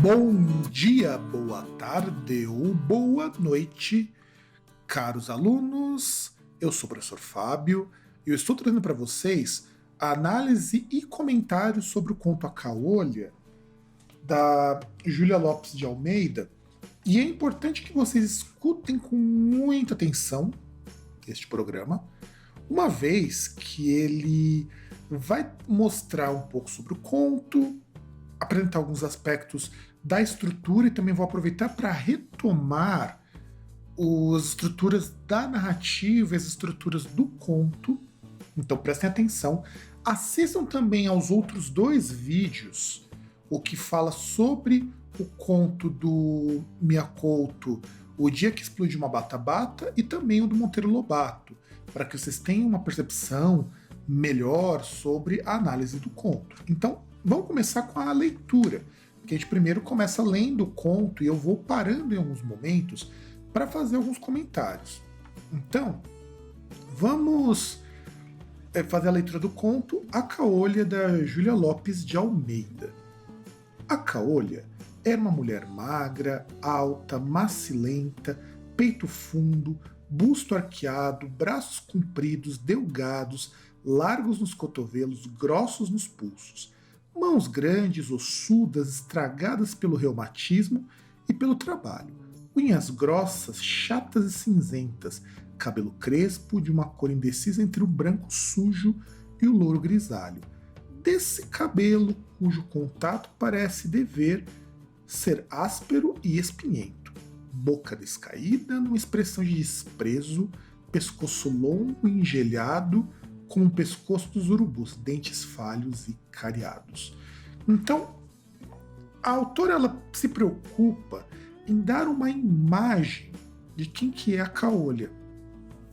Bom dia, boa tarde ou boa noite, caros alunos. Eu sou o professor Fábio e eu estou trazendo para vocês a análise e comentários sobre o conto A Caolha, da Júlia Lopes de Almeida. E é importante que vocês escutem com muita atenção este programa, uma vez que ele vai mostrar um pouco sobre o conto, apresentar alguns aspectos da estrutura e também vou aproveitar para retomar as estruturas da narrativa, as estruturas do conto. Então prestem atenção. Assistam também aos outros dois vídeos, o que fala sobre o conto do Miyakoto, O Dia que Explodiu uma Bata-Bata, e também o do Monteiro Lobato, para que vocês tenham uma percepção melhor sobre a análise do conto. Então, vamos começar com a leitura, que a gente primeiro começa lendo o conto e eu vou parando em alguns momentos para fazer alguns comentários. Então, vamos fazer a leitura do conto A Caolha, da Júlia Lopes de Almeida. A Caolha era uma mulher magra, alta, macilenta, peito fundo, busto arqueado, braços compridos, delgados, largos nos cotovelos, grossos nos pulsos, mãos grandes, ossudas, estragadas pelo reumatismo e pelo trabalho, unhas grossas, chatas e cinzentas, cabelo crespo de uma cor indecisa entre o branco sujo e o louro grisalho. Desse cabelo cujo contato parece dever ser áspero e espinhento, boca descaída numa expressão de desprezo, pescoço longo e engelhado, como o pescoço dos urubus, dentes falhos e cariados. Então, a autora ela se preocupa em dar uma imagem de quem que é a Caolha.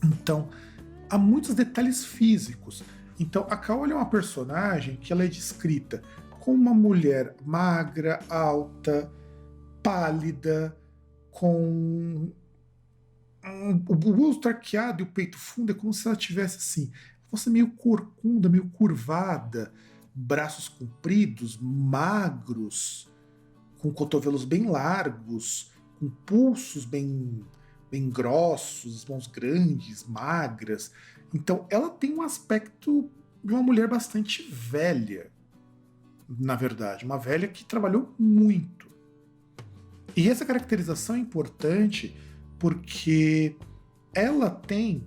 Então, há muitos detalhes físicos. Então, a Caolha é uma personagem que ela é descrita como uma mulher magra, alta, pálida, com o busto arqueado e o peito fundo, é como se ela tivesse assim, fosse meio corcunda, meio curvada, braços compridos, magros, com cotovelos bem largos, com pulsos bem grossos, mãos grandes, magras. Então ela tem um aspecto de uma mulher bastante velha, na verdade, uma velha que trabalhou muito. E essa caracterização é importante porque ela tem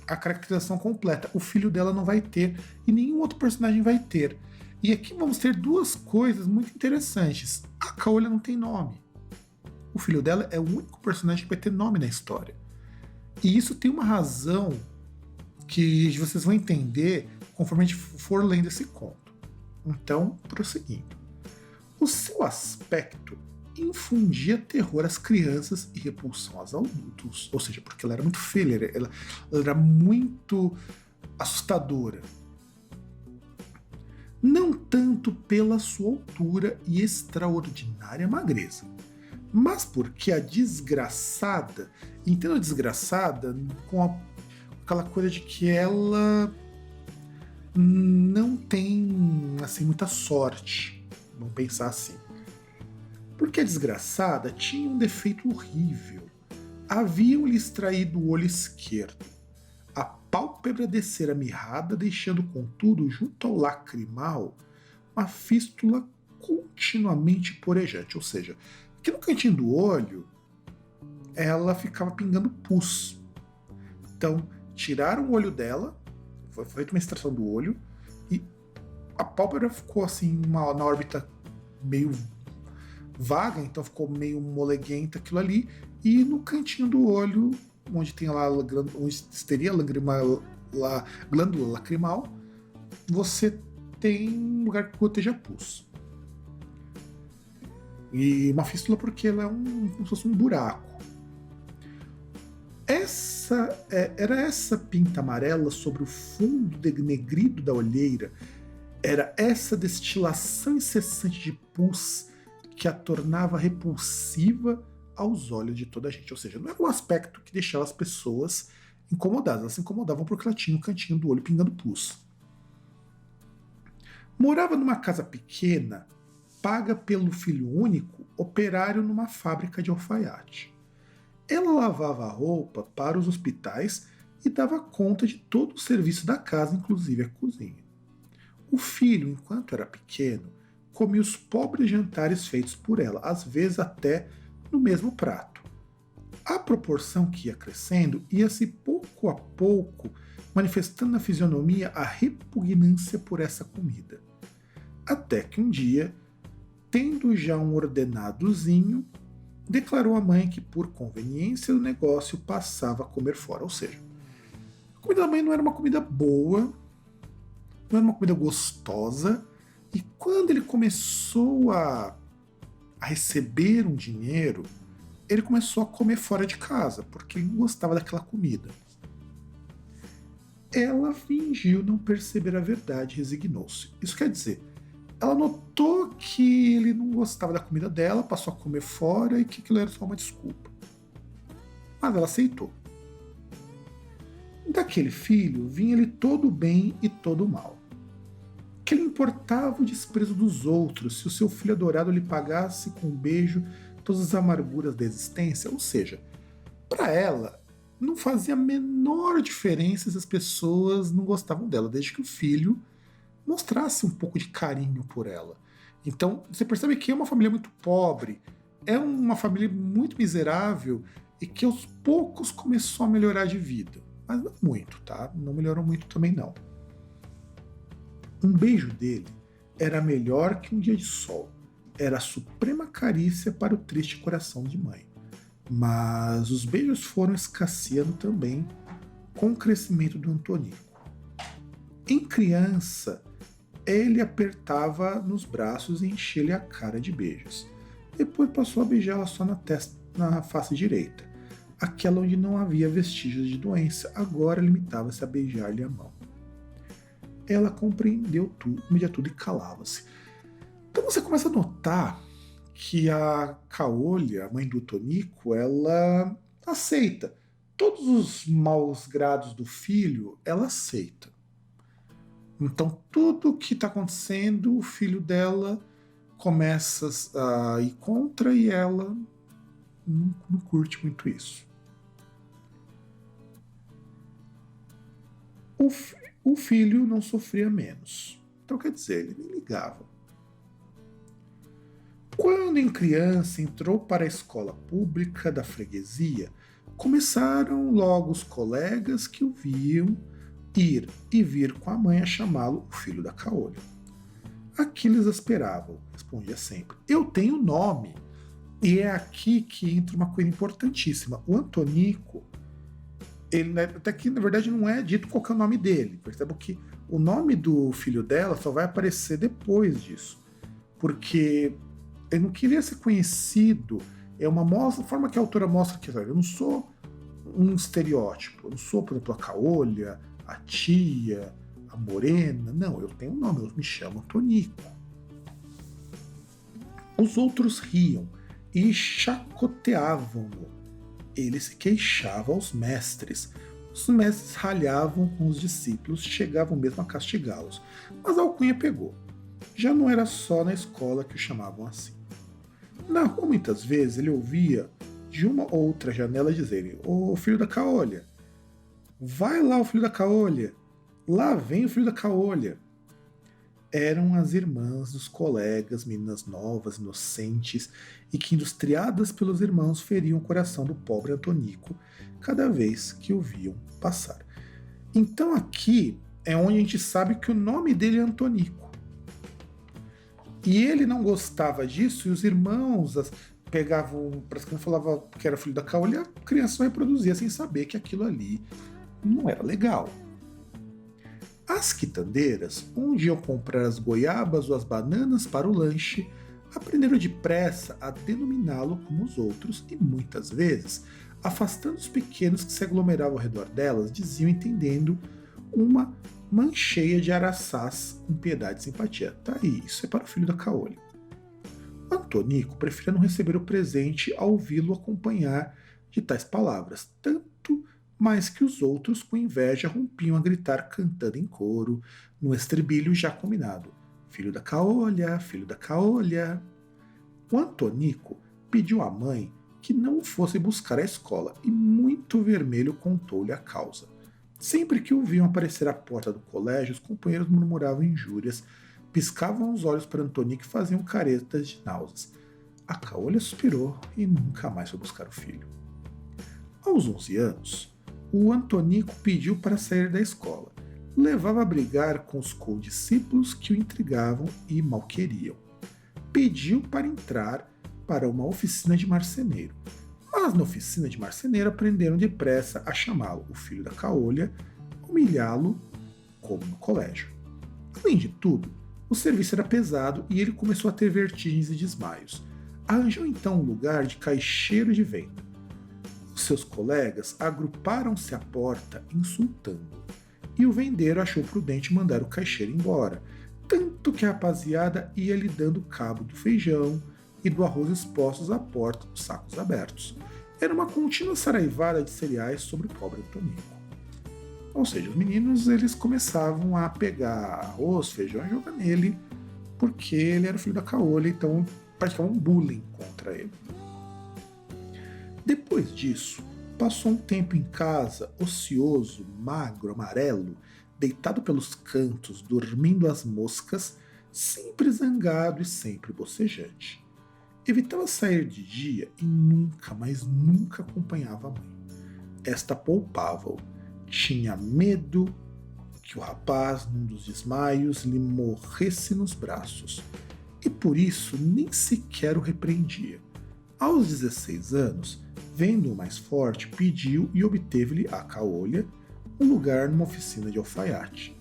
a caracterização completa. O filho dela não vai ter e nenhum outro personagem vai ter. E aqui vamos ter duas coisas muito interessantes. A Caolha não tem nome. O filho dela é o único personagem que vai ter nome na história. E isso tem uma razão que vocês vão entender conforme a gente for lendo esse conto. Então, prosseguindo. O seu aspecto infundia terror às crianças e repulsão aos adultos. Ou seja, porque ela era muito feia, ela era muito assustadora. Não tanto pela sua altura e extraordinária magreza, mas porque a desgraçada, entendo a desgraçada com aquela coisa de que ela não tem assim muita sorte, vamos pensar assim. Porque a desgraçada tinha um defeito horrível. Haviam-lhe extraído o olho esquerdo. A pálpebra descera mirrada, deixando, contudo, junto ao lacrimal, uma fístula continuamente porejante. Ou seja, aqui no cantinho do olho, ela ficava pingando pus. Então, tiraram o olho dela, foi feita uma extração do olho, e a pálpebra ficou assim, na órbita meio vaga, então ficou meio moleguenta aquilo ali, e no cantinho do olho, onde tem lá, onde teria a glândula lacrimal, você tem um lugar que goteja pus. E uma fístula porque ela é como se fosse um buraco. Era essa pinta amarela sobre o fundo denegrido da olheira, era essa destilação incessante de pus que a tornava repulsiva aos olhos de toda a gente. Ou seja, não era um aspecto que deixava as pessoas incomodadas, elas se incomodavam porque ela tinha um cantinho do olho pingando pus. Morava numa casa pequena paga pelo filho único, operário numa fábrica de alfaiate. Ela lavava a roupa para os hospitais e dava conta de todo o serviço da casa, inclusive a cozinha. O filho, enquanto era pequeno, comia os pobres jantares feitos por ela, às vezes até no mesmo prato. À proporção que ia crescendo, ia-se pouco a pouco manifestando na fisionomia a repugnância por essa comida. Até que um dia, tendo já um ordenadozinho, declarou à mãe que, por conveniência do negócio, passava a comer fora. Ou seja, a comida da mãe não era uma comida boa, não era uma comida gostosa, e quando ele começou a receber um dinheiro, ele começou a comer fora de casa, porque ele não gostava daquela comida. Ela fingiu não perceber a verdade e resignou-se. Isso quer dizer, ela notou que ele não gostava da comida dela, passou a comer fora e que aquilo era só uma desculpa. Mas ela aceitou. Daquele filho vinha ele todo bem e todo mal. Que lhe importava o desprezo dos outros se o seu filho adorado lhe pagasse com um beijo todas as amarguras da existência? Ou seja, para ela, não fazia a menor diferença se as pessoas não gostavam dela, desde que o filho mostrasse um pouco de carinho por ela. Então, você percebe que é uma família muito pobre, é uma família muito miserável e que aos poucos começou a melhorar de vida. Mas não muito, tá? Não melhorou muito também não. Um beijo dele era melhor que um dia de sol. Era a suprema carícia para o triste coração de mãe. Mas os beijos foram escasseando também com o crescimento do Antonico. Em criança, ele apertava nos braços e enchia-lhe a cara de beijos. Depois passou a beijá-la só na testa, na face direita, aquela onde não havia vestígios de doença. Agora limitava-se a beijar-lhe a mão. Ela compreendeu tudo, media tudo e calava-se. Então você começa a notar que a Caolha, a mãe do Tonico, ela aceita. Todos os maus grados do filho, ela aceita. Então tudo que está acontecendo, o filho dela começa a ir contra e ela não curte muito isso. O filho não sofria menos. Então quer dizer, ele nem ligava. Quando em criança entrou para a escola pública da freguesia, começaram logo os colegas que o viam ir e vir com a mãe a chamá-lo o filho da Caolha. Aqueles esperavam, respondia sempre: eu tenho nome. E é aqui que entra uma coisa importantíssima. O Antonico, ele até que na verdade não é dito qual que é o nome dele. Perceba que o nome do filho dela só vai aparecer depois disso. Porque ele não queria ser conhecido. É uma forma que a autora mostra que eu não sou um estereótipo. Eu não sou, por exemplo, a Caolha, a tia, a morena. Não, eu tenho um nome, eu me chamo Antonico. Os outros riam e chacoteavam-no. Ele se queixava aos mestres. Os mestres ralhavam com os discípulos, chegavam mesmo a castigá-los. Mas a alcunha pegou. Já não era só na escola que o chamavam assim. Na rua, muitas vezes, ele ouvia de uma ou outra janela dizerem: ô filho da Caolha, vai lá o filho da Caolha, lá vem o filho da Caolha. Eram as irmãs dos colegas, meninas novas, inocentes, e que, industriadas pelos irmãos, feriam o coração do pobre Antonico cada vez que o viam passar. Então aqui é onde a gente sabe que o nome dele é Antonico. E ele não gostava disso, e os irmãos pegavam, para as crianças falavam que era filho da Caolha, a criança reproduzia sem saber que aquilo ali não era legal. As quitandeiras, onde iam comprar as goiabas ou as bananas para o lanche, aprenderam depressa a denominá-lo como os outros e, muitas vezes, afastando os pequenos que se aglomeravam ao redor delas, diziam entendendo uma mancheia de araçás com piedade e simpatia. Tá aí, isso é para o filho da Caolha. O Antonico preferia não receber o presente ao ouvi-lo acompanhar de tais palavras, tanto mais que os outros, com inveja, rompiam a gritar cantando em coro, no estribilho já combinado: Filho da caolha, filho da caolha. O Antonico pediu à mãe que não o fosse buscar à escola e, muito vermelho, contou-lhe a causa. Sempre que o viam aparecer à porta do colégio, os companheiros murmuravam injúrias, piscavam os olhos para Antonico e faziam caretas de náuseas. A caolha suspirou e nunca mais foi buscar o filho. Aos 11 anos, o Antonico pediu para sair da escola. Levava a brigar com os condiscípulos que o intrigavam e malqueriam. Pediu para entrar para uma oficina de marceneiro. Mas na oficina de marceneiro aprenderam depressa a chamá-lo o filho da caolha, humilhá-lo como no colégio. Além de tudo, o serviço era pesado e ele começou a ter vertigens e desmaios. Arranjou então um lugar de caixeiro de venda. Os seus colegas agruparam-se à porta insultando, e o vendeiro achou prudente mandar o caixeiro embora, tanto que a rapaziada ia lhe dando cabo do feijão e do arroz expostos à porta dos sacos abertos. Era uma contínua saraivada de cereais sobre o pobre Antonico. Ou seja, os meninos eles começavam a pegar arroz, feijão e jogar nele, porque ele era o filho da caolha, então praticavam um bullying contra ele. Depois disso, passou um tempo em casa, ocioso, magro, amarelo, deitado pelos cantos, dormindo às moscas, sempre zangado e sempre bocejante. Evitava sair de dia e nunca, mas nunca acompanhava a mãe. Esta poupava-o. Tinha medo que o rapaz, num dos desmaios, lhe morresse nos braços, e por isso nem sequer o repreendia. Aos 16 anos, vendo-o mais forte, pediu e obteve-lhe a caolha um lugar numa oficina de alfaiate.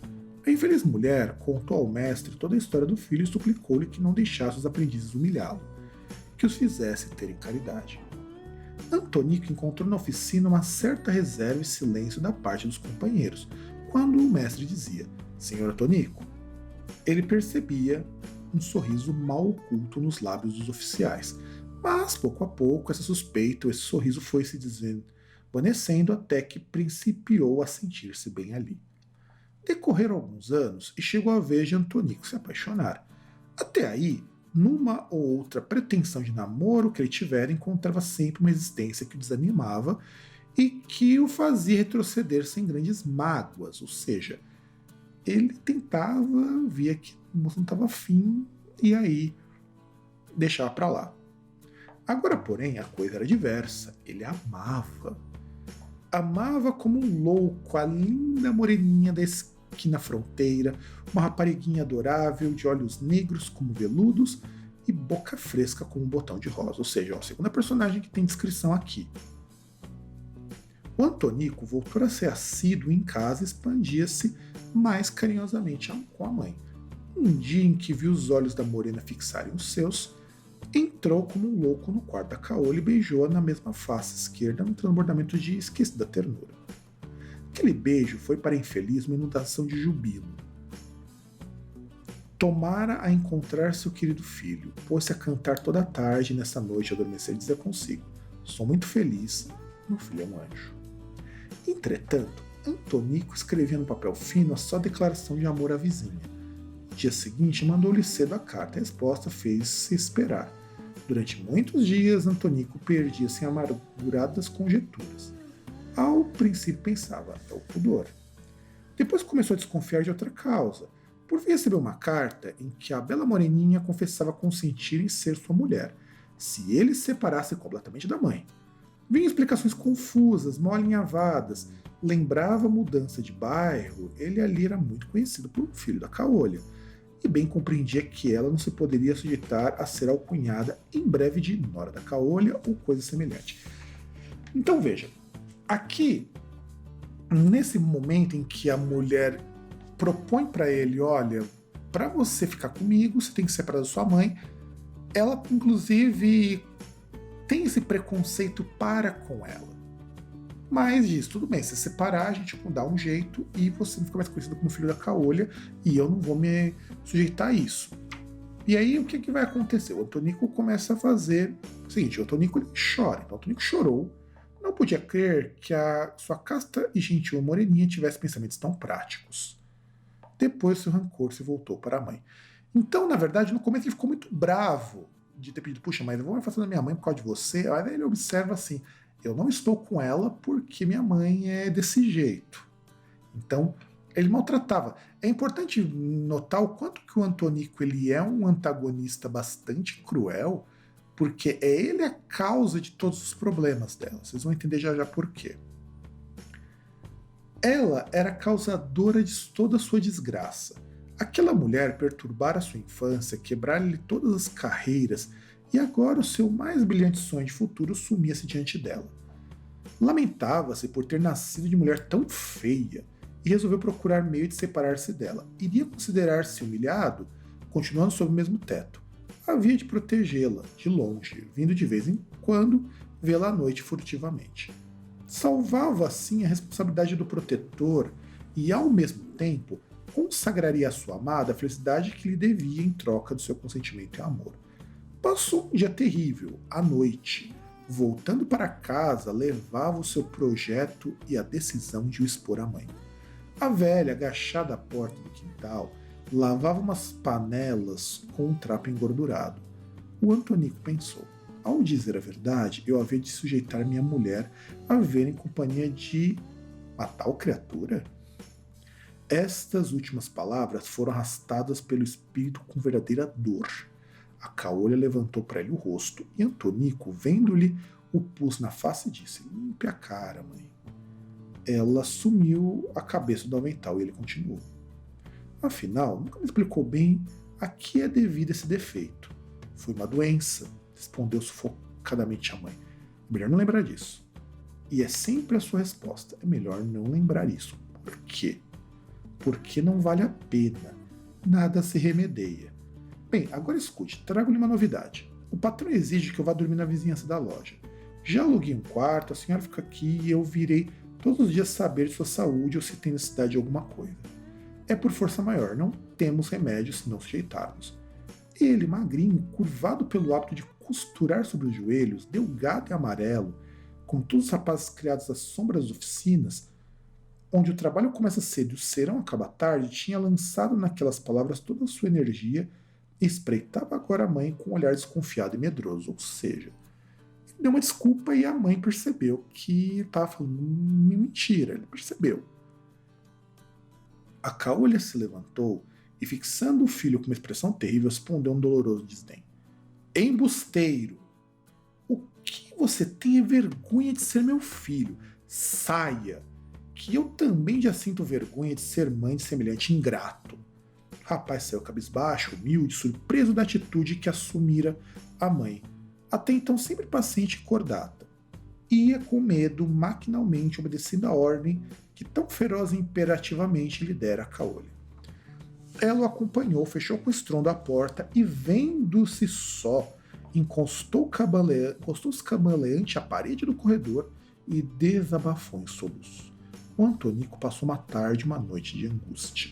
A infeliz mulher contou ao mestre toda a história do filho e suplicou-lhe que não deixasse os aprendizes humilhá-lo, que os fizesse terem caridade. Antonico encontrou na oficina uma certa reserva e silêncio da parte dos companheiros, quando o mestre dizia: Senhor Antonico. Ele percebia um sorriso mal oculto nos lábios dos oficiais, mas pouco a pouco essa suspeita ou esse sorriso foi se desvanecendo até que principiou a sentir-se bem ali. Decorreram alguns anos e chegou a vez de Antonico se apaixonar. Até aí, numa ou outra pretensão de namoro que ele tivera, encontrava sempre uma existência que o desanimava e que o fazia retroceder sem grandes mágoas, ou seja, ele tentava, via que o moço não estava afim e aí deixava para lá. Agora, porém, a coisa era diversa. Ele amava. Amava como um louco a linda moreninha da esquina fronteira, uma rapariguinha adorável, de olhos negros como veludos e boca fresca como um botão de rosa. Ou seja, a segunda personagem que tem descrição aqui. O Antonico voltou a ser assíduo em casa e expandia-se mais carinhosamente com a mãe. Um dia em que viu os olhos da morena fixarem os seus, entrou como um louco no quarto da caolha e beijou-a na mesma face esquerda num transbordamento de esquecida ternura. Aquele beijo foi para a infeliz uma inundação de jubilo. Tomara a encontrar seu querido filho, pôs-se a cantar toda a tarde nessa noite adormecer e dizer consigo: sou muito feliz, meu filho é um anjo. Entretanto, Antonico escrevia no papel fino a só declaração de amor à vizinha. No dia seguinte, mandou-lhe cedo a carta. A resposta fez-se esperar. Durante muitos dias, Antonico perdia-se em amarguradas conjecturas. Ao princípio pensava, é o pudor. Depois começou a desconfiar de outra causa. Por fim recebeu uma carta em que a bela moreninha confessava consentir em ser sua mulher, se ele se separasse completamente da mãe. Vinham explicações confusas, mal alinhavadas, lembrava a mudança de bairro, ele ali era muito conhecido por um filho da caolha, e bem compreendia que ela não se poderia sujeitar a ser alcunhada em breve de nora da caolha ou coisa semelhante. Então veja, aqui, nesse momento em que a mulher propõe para ele, olha, para você ficar comigo, você tem que separar da sua mãe, ela inclusive tem esse preconceito para com ela. Mas diz, tudo bem, se separar, a gente dá um jeito e você não fica mais conhecido como filho da caolha e eu não vou me sujeitar a isso. E aí o que vai acontecer? O Antonico começa a fazer o seguinte, o Antonico ele chora. Então o Antonico chorou, não podia crer que a sua casta e gentil moreninha tivesse pensamentos tão práticos. Depois seu rancor se voltou para a mãe. Então, na verdade, no começo ele ficou muito bravo de ter pedido, puxa, mas eu vou me afastar da minha mãe por causa de você. Aí ele observa assim, eu não estou com ela porque minha mãe é desse jeito. Então, ele maltratava. É importante notar o quanto que o Antonico ele é um antagonista bastante cruel, porque é ele a causa de todos os problemas dela. Vocês vão entender já já por quê. Ela era causadora de toda a sua desgraça. Aquela mulher perturbara sua infância, quebrar-lhe todas as carreiras, e agora o seu mais brilhante sonho de futuro sumia-se diante dela. Lamentava-se por ter nascido de mulher tão feia e resolveu procurar meio de separar-se dela. Iria considerar-se humilhado, continuando sob o mesmo teto. Havia de protegê-la, de longe, vindo de vez em quando vê-la à noite furtivamente. Salvava assim a responsabilidade do protetor e, ao mesmo tempo, consagraria à sua amada a felicidade que lhe devia em troca do seu consentimento e amor. Passou um dia terrível, à noite. Voltando para casa, levava o seu projeto e a decisão de o expor à mãe. A velha, agachada à porta do quintal, lavava umas panelas com um trapo engordurado. O Antonico pensou: ao dizer a verdade, eu havia de sujeitar minha mulher a viver em companhia de uma tal criatura? Estas últimas palavras foram arrastadas pelo espírito com verdadeira dor. A caolha levantou para ele o rosto e Antonico, vendo-lhe, o pus na face e disse: limpe a cara, mãe. Ela sumiu a cabeça do avental e ele continuou: afinal, nunca me explicou bem a que é devido esse defeito. Foi uma doença, respondeu sufocadamente a mãe. É melhor não lembrar disso. E é sempre a sua resposta: é melhor não lembrar isso. Por quê? Porque não vale a pena. Nada se remedeia. Bem, agora escute, trago-lhe uma novidade. O patrão exige que eu vá dormir na vizinhança da loja. Já aluguei um quarto, a senhora fica aqui e eu virei todos os dias saber de sua saúde ou se tem necessidade de alguma coisa. É por força maior, não temos remédio se não sujeitarmos. Ele, magrinho, curvado pelo hábito de costurar sobre os joelhos, delgado e amarelo, como todos os rapazes criados às sombras das oficinas, onde o trabalho começa cedo e o serão acaba tarde, tinha lançado naquelas palavras toda a sua energia e espreitava agora a mãe com um olhar desconfiado e medroso, ou seja, ele deu uma desculpa e a mãe percebeu que estava falando mentira, ele percebeu. A caolha se levantou e, fixando o filho com uma expressão terrível, respondeu um doloroso desdém: embusteiro! O que você tem é vergonha de ser meu filho? Saia! Que eu também já sinto vergonha de ser mãe de semelhante ingrato. O rapaz saiu cabisbaixo, humilde, surpreso da atitude que assumira a mãe, até então sempre paciente e cordata. Ia com medo, maquinalmente obedecendo a ordem que tão feroz e imperativamente lhe dera a caolha. Ela o acompanhou, fechou com estrondo a porta e, vendo-se só, encostou-se cambaleante à parede do corredor e desabafou em soluço. O Antonico passou uma tarde e uma noite de angústia.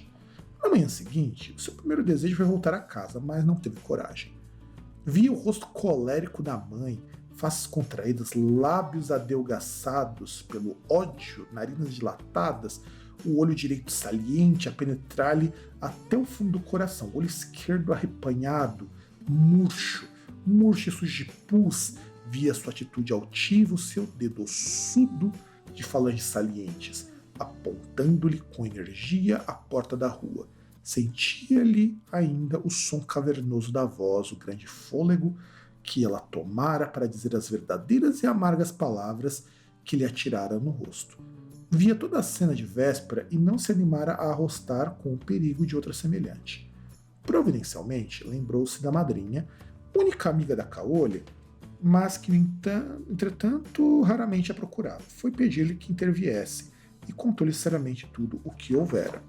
Na manhã seguinte, o seu primeiro desejo foi voltar a casa, mas não teve coragem. Via o rosto colérico da mãe, faces contraídas, lábios adelgaçados pelo ódio, narinas dilatadas, o olho direito saliente a penetrar-lhe até o fundo do coração, o olho esquerdo arrepanhado, murcho e sujo de pus. Via sua atitude altiva, o seu dedo ossudo de falanges salientes, apontando-lhe com energia a porta da rua. Sentia-lhe ainda o som cavernoso da voz, o grande fôlego que ela tomara para dizer as verdadeiras e amargas palavras que lhe atirara no rosto. Via toda a cena de véspera e não se animara a arrostar com o perigo de outra semelhante. Providencialmente, lembrou-se da madrinha, única amiga da caolha, mas que, entretanto, raramente a procurava. Foi pedir-lhe que interviesse e contou-lhe seriamente tudo o que houvera.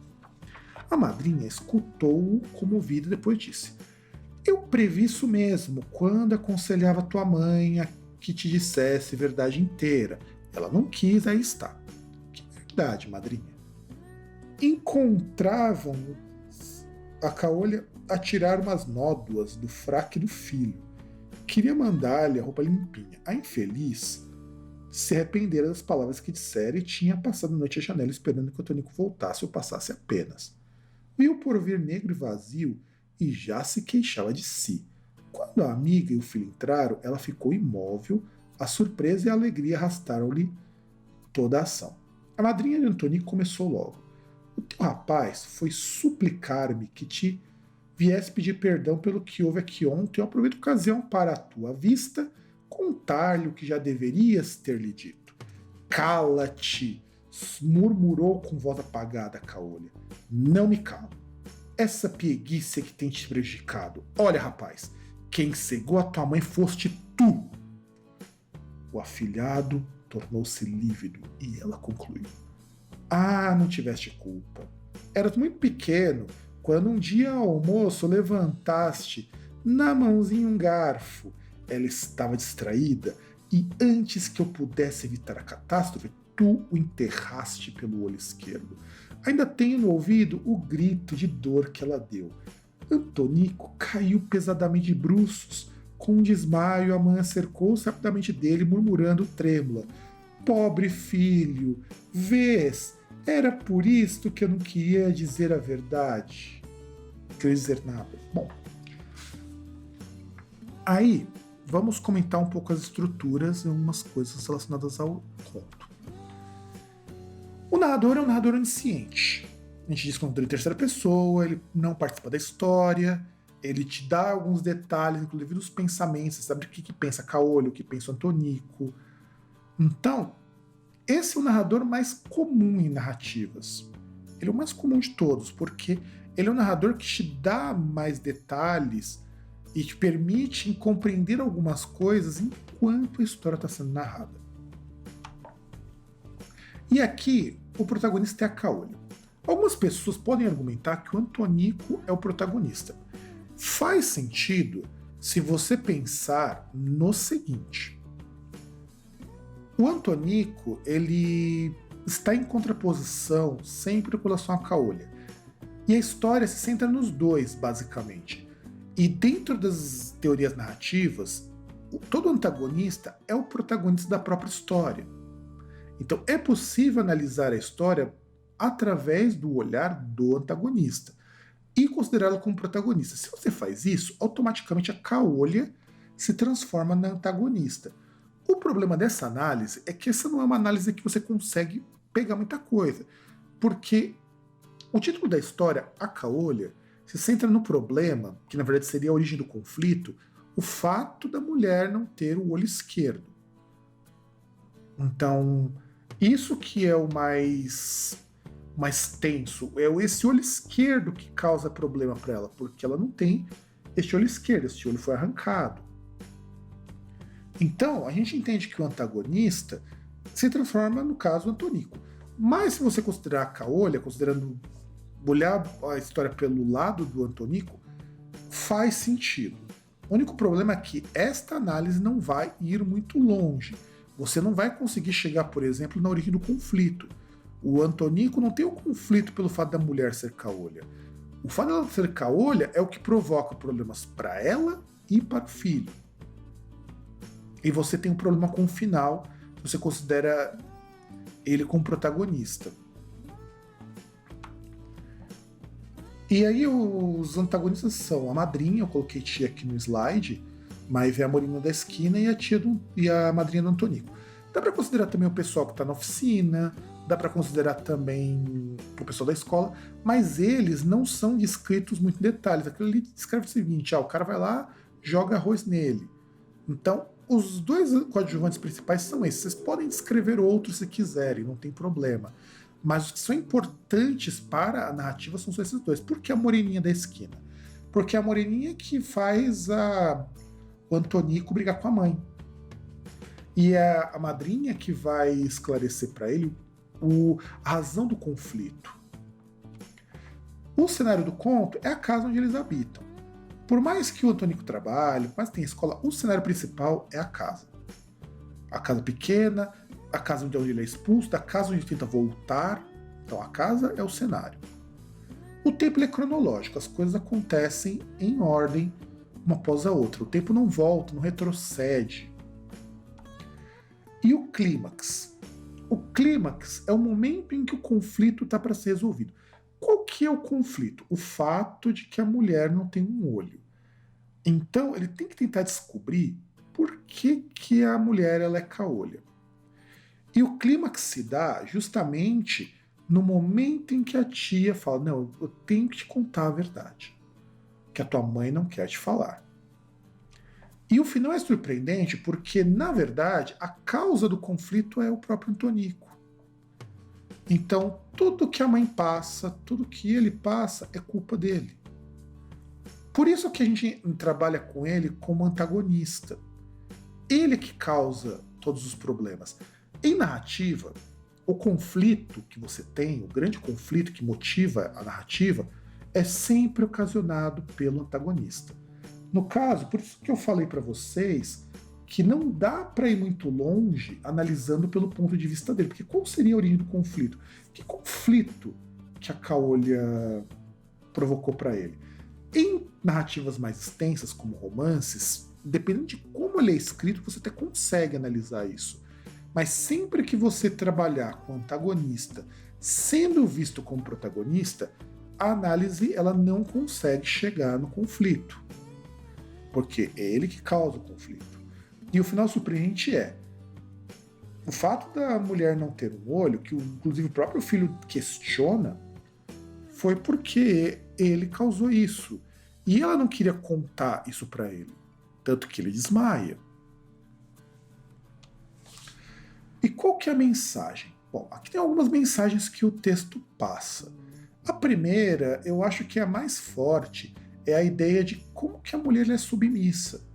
A madrinha escutou-o comovida e depois disse: eu previ isso mesmo quando aconselhava tua mãe a que te dissesse a verdade inteira. Ela não quis, aí está. Que verdade, madrinha? Encontravam a caolha a tirar umas nódoas do fraque do filho. Queria mandar-lhe a roupa limpinha. A infeliz se arrependera das palavras que dissera e tinha passado a noite à janela esperando que o Antonico voltasse ou passasse apenas. Viu o porvir negro e vazio e já se queixava de si. Quando a amiga e o filho entraram, ela ficou imóvel, a surpresa e a alegria arrastaram-lhe toda a ação. A madrinha de Antonico começou logo. O teu rapaz foi suplicar-me que te viesse pedir perdão pelo que houve aqui ontem. Eu aproveito a ocasião para a tua vista contar-lhe o que já deverias ter lhe dito. Cala-te, murmurou com voz apagada Caolha. Não me calo. Essa pieguice é que tem te prejudicado. Olha, rapaz, quem cegou a tua mãe foste tu. O afilhado tornou-se lívido e ela concluiu. Ah, não tiveste culpa. Eras muito pequeno quando um dia ao almoço levantaste na mãozinha um garfo. Ela estava distraída e antes que eu pudesse evitar a catástrofe, tu o enterraste pelo olho esquerdo. Ainda tenho no ouvido o grito de dor que ela deu. Antonico caiu pesadamente de bruços. Com um desmaio, a mãe acercou-se rapidamente dele, murmurando trêmula. Pobre filho, vês, era por isto que eu não queria dizer a verdade. Não queria dizer nada. Bom, aí vamos comentar um pouco as estruturas e algumas coisas relacionadas ao conto. O narrador é um narrador onisciente. A gente diz que é um narrador em terceira pessoa, ele não participa da história, ele te dá alguns detalhes, inclusive dos pensamentos, você sabe o que pensa Caolho, o que pensa Antonico. Então, esse é o narrador mais comum em narrativas. Ele é o mais comum de todos, porque ele é um narrador que te dá mais detalhes e te permite compreender algumas coisas enquanto a história está sendo narrada. E aqui, o protagonista é a Caolha. Algumas pessoas podem argumentar que o Antonico é o protagonista. Faz sentido se você pensar no seguinte. O Antonico, ele está em contraposição sempre com relação a Caolha. E a história se centra nos dois, basicamente. E dentro das teorias narrativas, todo antagonista é o protagonista da própria história. Então é possível analisar a história através do olhar do antagonista e considerá-lo como protagonista. Se você faz isso, automaticamente a Caolha se transforma na antagonista. O problema dessa análise é que essa não é uma análise que você consegue pegar muita coisa, porque o título da história, A Caolha, se centra no problema, que na verdade seria a origem do conflito, o fato da mulher não ter o olho esquerdo. Então, isso que é o mais tenso, é esse olho esquerdo que causa problema para ela, porque ela não tem este olho esquerdo, este olho foi arrancado. Então, a gente entende que o antagonista se transforma, no caso, Antonico. Mas se você considerar a Caolha, considerando olhar a história pelo lado do Antonico, faz sentido. O único problema é que esta análise não vai ir muito longe. Você não vai conseguir chegar, por exemplo, na origem do conflito. O Antonico não tem o conflito pelo fato da mulher ser Caolha. O fato dela ser Caolha é o que provoca problemas para ela e para o filho. E você tem um problema com o final, se você considera ele como protagonista. E aí os antagonistas são a madrinha, eu coloquei tia aqui no slide, mas é a Morinha da esquina e a madrinha do Antonico. Dá para considerar também o pessoal que está na oficina, dá para considerar também o pessoal da escola, mas eles não são descritos muito em detalhes. Aquilo ali descreve o seguinte, o cara vai lá, joga arroz nele. Então, os dois coadjuvantes principais são esses. Vocês podem descrever outros se quiserem, não tem problema. Mas os que são importantes para a narrativa são só esses dois. Por que a Moreninha da esquina? Porque é a Moreninha que faz o Antonico brigar com a mãe. E é a madrinha que vai esclarecer para ele a razão do conflito. O cenário do conto é a casa onde eles habitam. Por mais que o Antonico trabalhe, por mais que tenha escola, o cenário principal é a casa. A casa pequena, a casa onde ele é expulso, da casa onde ele tenta voltar. Então a casa é o cenário. O tempo é cronológico, as coisas acontecem em ordem, uma após a outra. O tempo não volta, não retrocede. E o clímax? O clímax é o momento em que o conflito está para ser resolvido. Qual que que é o conflito? O fato de que a mulher não tem um olho. Então, ele tem que tentar descobrir por que a mulher ela é caolha. E o clímax se dá justamente no momento em que a tia fala: não, eu tenho que te contar a verdade, que a tua mãe não quer te falar. E o final é surpreendente porque, na verdade, a causa do conflito é o próprio Antonico. Então, tudo que a mãe passa, tudo que ele passa, é culpa dele. Por isso que a gente trabalha com ele como antagonista. Ele que causa todos os problemas. Em narrativa, o conflito que você tem, o grande conflito que motiva a narrativa, é sempre ocasionado pelo antagonista. No caso, por isso que eu falei para vocês que não dá para ir muito longe analisando pelo ponto de vista dele, porque qual seria a origem do conflito? Que conflito que a caolha provocou para ele? Em narrativas mais extensas, como romances, dependendo de como ele é escrito, você até consegue analisar isso. Mas sempre que você trabalhar com o antagonista sendo visto como protagonista, a análise ela não consegue chegar no conflito. Porque é ele que causa o conflito. E o final surpreendente é o fato da mulher não ter um olho, que inclusive o próprio filho questiona, foi porque ele causou isso. E ela não queria contar isso para ele. Tanto que ele desmaia. E qual que é a mensagem? Bom, aqui tem algumas mensagens que o texto passa. A primeira, eu acho que é a mais forte, é a ideia de como que a mulher é submissa.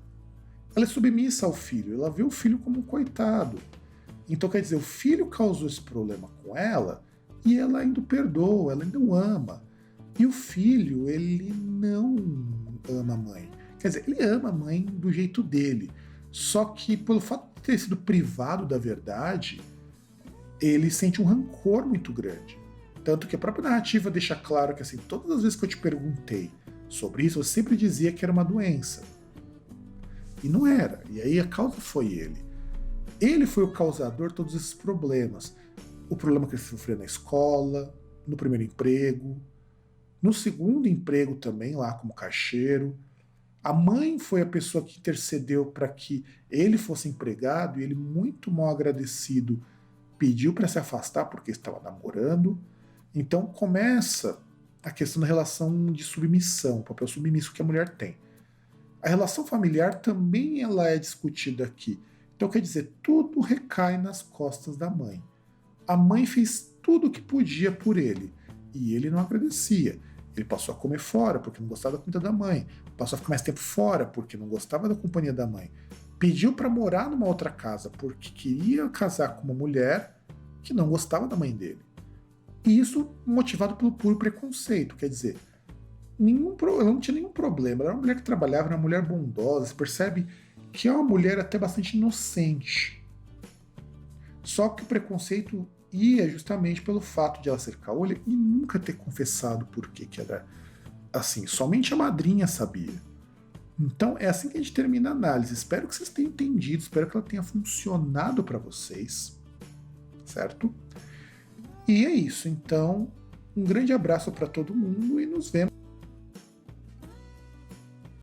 Ela é submissa ao filho, ela vê o filho como um coitado. Então, quer dizer, o filho causou esse problema com ela e ela ainda o perdoa, ela ainda o ama. E o filho, ele não ama a mãe. Quer dizer, ele ama a mãe do jeito dele. Só que, pelo fato de ter sido privado da verdade, ele sente um rancor muito grande. Tanto que a própria narrativa deixa claro que, assim, todas as vezes que eu te perguntei sobre isso, eu sempre dizia que era uma doença. E não era. E aí a causa foi ele. Ele foi o causador de todos esses problemas. O problema que ele sofreu na escola, no primeiro emprego, no segundo emprego também, lá como caixeiro. A mãe foi a pessoa que intercedeu para que ele fosse empregado e ele, muito mal agradecido, pediu para se afastar porque estava namorando. Então começa a questão da relação de submissão, o papel submisso que a mulher tem. A relação familiar também ela é discutida aqui. Então quer dizer, tudo recai nas costas da mãe. A mãe fez tudo o que podia por ele e ele não agradecia. Ele passou a comer fora porque não gostava da comida da mãe, passou a ficar mais tempo fora porque não gostava da companhia da mãe, pediu para morar numa outra casa porque queria casar com uma mulher que não gostava da mãe dele. E isso motivado pelo puro preconceito, quer dizer, ela não tinha nenhum problema, ela era uma mulher que trabalhava, era uma mulher bondosa, você percebe que é uma mulher até bastante inocente. Só que o preconceito ia justamente pelo fato de ela ser caolha e nunca ter confessado por que era assim. Somente a madrinha sabia. Então é assim que a gente termina a análise. Espero que vocês tenham entendido, espero que ela tenha funcionado para vocês, certo? E é isso. Então, um grande abraço para todo mundo e nos vemos